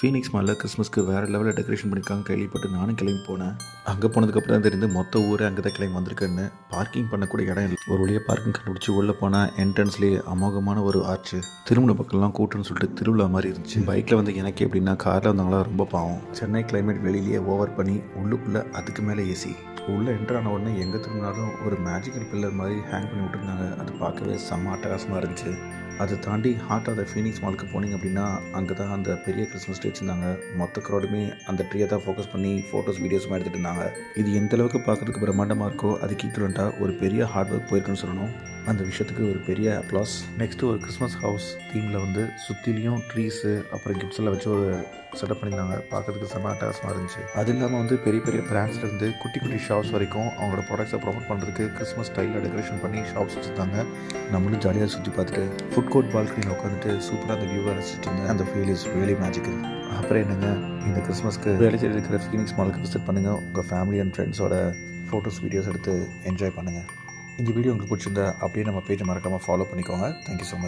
Phoenix மாலில் கிறிஸ்மஸ்க்கு வேறு லெவலில் டெக்கரேஷன் பண்ணியிருக்காங்க கேள்விப்பட்டு நானும் கிளம்பி போனேன். அங்கே போனதுக்கப்புறம் தான் தெரிந்து மொத்த ஊரே அங்கே தான் கிளம்பி வந்திருக்குன்னு. பார்க்கிங் பண்ணக்கூடிய இடம் இல்லை. ஒரு வழியாக பார்க்கிங் கண்டுபிடிச்சி உள்ளே போனால் என்ட்ரன்ஸ்லேயே அமோகமான ஒரு ஆர்ச்சு. திருமண பக்கம்லாம் கூட்டுன்னு சொல்லிட்டு திருவிழா மாதிரி இருந்துச்சு. பைக்கில் வந்து எனக்கு எப்படின்னா காரில் வந்தவங்களா ரொம்ப பாவம். சென்னை கிளைமேட் வெளியிலேயே ஓவர் பண்ணி உள்ளுக்குள்ளே அதுக்கு மேலே ஏசி. உள்ளே என்ட்ரு ஆன உடனே எங்கே திரும்பினாலும் ஒரு மேஜிக்கல் பில்லர் மாதிரி ஹேங் பண்ணி விட்டுருந்தாங்க. அது பார்க்கவே செம்ம அட்டகாசமாக இருந்துச்சு. அதை தாண்டி ஹார்ட் ஆஃப் த ஃபீனிக்ஸ் மாலுக்கு போனீங்க அப்படின்னா அங்கே தான் அந்த பெரிய கிறிஸ்மஸ் ட்ரீ வச்சுருந்தாங்க. மொத்த க்ரௌடுமே அந்த ட்ரீயை தான் ஃபோக்கஸ் பண்ணி ஃபோட்டோஸ் வீடியோஸும் எடுத்துகிட்டு இருந்தாங்க. இது எந்த அளவுக்கு பார்க்குறதுக்கு பிரம்மாண்டமாக இருக்கோ அதுக்கு ஈக்குவலண்ட்டாக ஒரு பெரிய ஹார்ட் ஒர்க் போயிருக்குன்னு சொல்லணும். அந்த விஷயத்துக்கு ஒரு பெரிய அப்ளாஸ். நெக்ஸ்ட்டு ஒரு கிறிஸ்மஸ் ஹவுஸ் தீமில் வந்து சுற்றிலையும் ட்ரீஸு அப்புறம் கிஃப்ட்ஸ் எல்லாம் வச்சு ஒரு செட்டப் பண்ணியிருந்தாங்க. பார்க்குறதுக்கு செம்ம அட்டகாசமாக இருந்துச்சு. அது இல்லாமல் வந்து பெரிய பெரிய பிராண்ட்ஸ்லேருந்து குட்டி குட்டி ஷாப்ஸ் வரைக்கும் அவங்களோட ப்ராடக்ட்ஸை ப்ரொமோட் பண்ணுறதுக்கு கிறிஸ்மஸ் ஸ்டைலில் டெக்கரேஷன் பண்ணி ஷாப்ஸ் வச்சுருந்தாங்க. நம்மளும் ஜாலியாக சுற்றி பார்த்துட்டு ஃபுட் கோர்ட் பால்கனியில் உட்காந்துட்டு சூப்பராக அந்த வியூவை ரசிச்சுட்டு இருந்தேன். அந்த ஃபீல் இஸ் ரியலி மேஜிக்கல். அப்புறம் என்னங்க, இந்த கிறிஸ்மஸ்க்கு வேலைச்சேரி இருக்கிற ஃபீனிக்ஸ் மாலுக்கு விசிட் பண்ணுங்கள். உங்கள் ஃபேமிலி அண்ட் ஃப்ரெண்ட்ஸோட ஃபோட்டோஸ் வீடியோஸ் எடுத்து என்ஜாய் பண்ணுங்கள். இந்த வீடியோ உங்களுக்கு பிடிச்சிருந்தா அப்படியே நம்ம பேஜை மறக்காமல் ஃபாலோ பண்ணிக்கோங்க. Thank you so much.